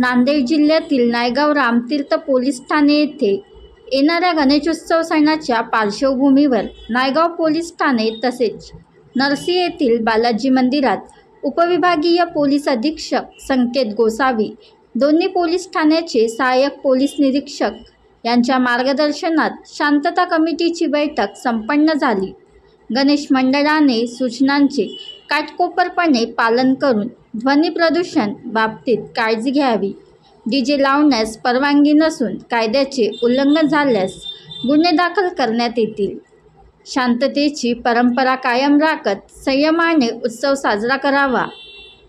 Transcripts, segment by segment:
नांदेड जिल्ह्यातील नायगाव रामतीर्थ पोलीस ठाणे येथे येणाऱ्या गणेशोत्सव सणाच्या पार्श्वभूमीवर नायगाव पोलीस ठाणे तसेच नरसी येथील बालाजी मंदिरात उपविभागीय पोलीस अधीक्षक संकेत गोसावी, दोन्ही पोलीस ठाण्याचे सहाय्यक पोलीस निरीक्षक यांच्या मार्गदर्शनात शांतता कमिटीची बैठक संपन्न झाली। गणेश मंडळाने सूचनांचे काटेकोरपणे पालन करून ध्वनी प्रदूषण बाबतीत काळजी घ्यावी। डीजे लावण्यास परवानगी नसून कायद्याचे उल्लंघन झाल्यास गुन्हे दाखल करण्यात येतील। शांततेची परंपरा कायम राखत संयमाने उत्सव साजरा करावा।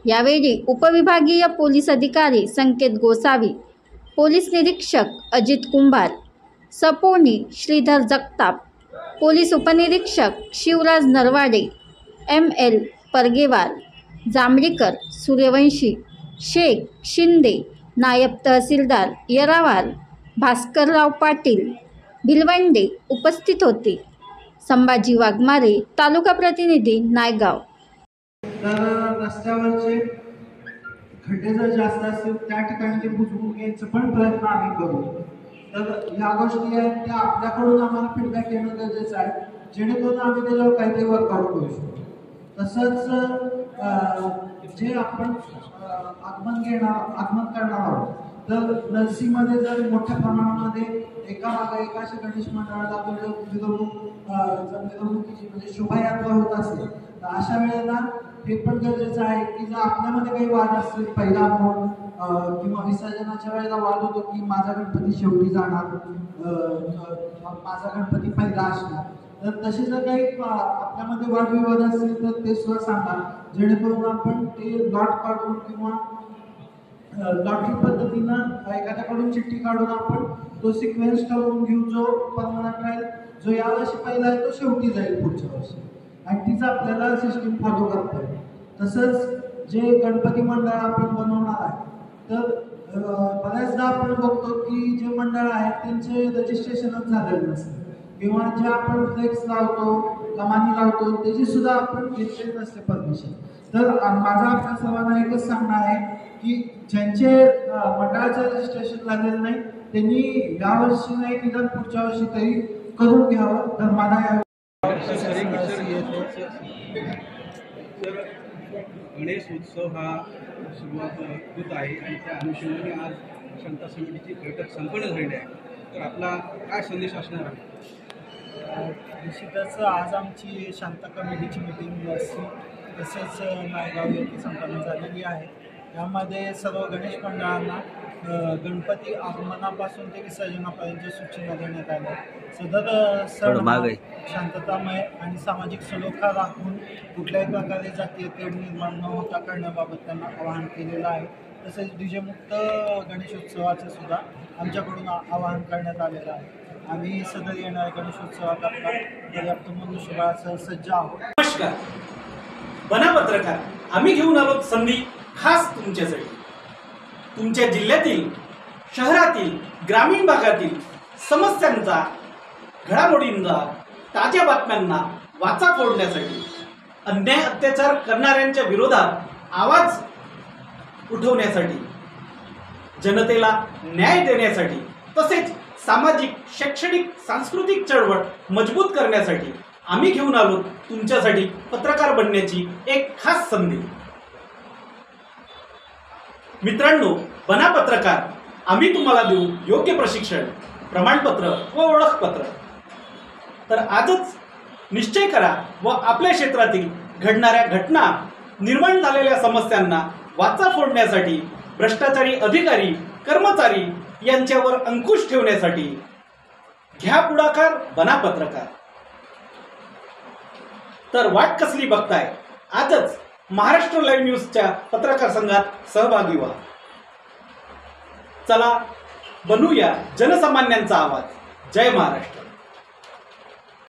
यावेळी उपविभागीय पोलीस अधिकारी संकेत गोसावी, पोलीस निरीक्षक अजित कुंभार, सपोनी श्रीधर जगताप, पोलीस उपनिरीक्षक शिवराज नरवाडे, ML परगेवार, जांभळीकर, सूर्यवंशी, शेख, शिंदे, नायब तहसीलदार येरावार, भास्करराव पाटील, भिलवंडे उपस्थित होते। संभाजी वाघमारे, तालुका प्रतिनिधी, नायगाव। तर रस्त्यावरचे खड्डे जर जास्त असतील त्या ठिकाणी ते बुजवून घ्यायचं पण प्रयत्न आम्ही करू। तर ह्या गोष्टी आहेत त्या आपल्याकडून आम्हाला फीडबॅक येणं गरजेचं आहे, जेणेकरून आम्ही त्याच्यावर काहीतरी वर्कआउट करू शकतो। तसंच जे आपण आगमन करणार आहोत तर नरसीमध्ये जर मोठ्या प्रमाणामध्ये एका मागे एक अशा गणेश मंडळाला मिरवणुकीची म्हणजे शोभायात्रा होत असेल तर अशा वेळेला हे पण गरजेचं आहे की जर आपल्यामध्ये काही वाद असतील, पहिला मोड किंवा विसर्जनाच्या वेळेला वाद होतो की माझा गणपती शेवटी जाणार, माझा गणपती पहिला असणार, तर तसे जर काही आपल्यामध्ये वादविवाद असतील तर ते सुद्धा सांगा, जेणेकरून आपण ते लॉट काढून किंवा लॉटरी पद्धतीनं एखाद्याकडून चिठ्ठी काढून आपण तो सिक्वेन्स ठरवून घेऊ, जो परमनंट राहील, जो यावर्षी पहिला आहे तो शेवटी जाईल पुढच्या वर्षी, आणि तीच आपल्याला सिस्टीम फॉलो करता येईल। तसंच जे गणपती मंडळ आपण बनवणार आहे तर बऱ्याचदा आपण बघतो की जे मंडळ आहेत त्यांचे रजिस्ट्रेशनच झालेलं नसतं किंवा जे आपण फ्लेक्स लावतो, कमानी लावतो त्याची सुद्धा आपण घेतलेली नसते परमिशन। तर माझा आपल्या सर्वांना एकच सांगणं आहे की ज्यांचे मंडळाचं रजिस्ट्रेशन झालेलं नाही त्यांनी यावर्षी नाही निदान पुढच्या वर्षी तरी करून घ्यावं। तर मला गणेश उत्सव हा सुरुवात होत आहे आणि त्या अनुषंगाने आज शांतता समितीची बैठक संपन्न झालेली आहे। तर आपला काय संदेश असणार आहे? निश्चितच आज आमची शांतता कमिटीची मीटिंग नरसी तसेच नायगाव येथे संपन्न झालेली आहे। यामध्ये सर्व गणेश मंडळांना गणपती आगमनापासून ते विसर्जनापर्यंत सूचना देण्यात आल्या। सदर सण शांततामय आणि सामाजिक सलोखा राखून कुठल्याही प्रकारे जातीय तेढ निर्माण न होता करण्याबाबत त्यांना आवाहन केलेलं आहे। तसेच डीजे मुक्त गणेशोत्सवाचं सुद्धा आमच्याकडून आवाहन करण्यात आलेलं आहे। आम्ही सदर येणाऱ्या गणेशोत्सवाकरता पर्याप्त मनुष्यबळासह सज्ज आहोत। नमस्कार, बना पत्रकार आम्ही घेऊन आलो संधी खास तुमच्यासाठी। तुमच्या जिल्ह्यातील, शहरातील, ग्रामीण भागातील समस्यांचा, घडामोडींचा, ताज्या बातम्यांना वाचा फोडण्यासाठी, अन्याय अत्याचार करणाऱ्यांच्या विरोधात आवाज उठवण्यासाठी, जनतेला न्याय देण्यासाठी, तसेच सामाजिक, शैक्षणिक, सांस्कृतिक चळवळ मजबूत करण्यासाठी आम्ही घेऊन आलो तुमच्यासाठी पत्रकार बनण्याची एक खास संधी। मित्रांनो, बना पत्रकार आम्ही तुम्हाला देऊ योग्य प्रशिक्षण, प्रमाणपत्र व ओळखपत्र। तर आजच निश्चय करा व आपल्या क्षेत्रातील घडणाऱ्या घटना, निर्माण झालेल्या समस्यांना वाचा फोडण्यासाठी, भ्रष्टाचारी अधिकारी, कर्मचारी यांच्यावर अंकुश ठेवण्यासाठी घ्या पुढाकार, बना पत्रकार। तर वाट कसली बघताय? आजच महाराष्ट्र लाईव्ह न्यूजच्या पत्रकार संघात सहभागी व्हा। चला बनूया जनसामान्यांचा आवाज। जय महाराष्ट्र।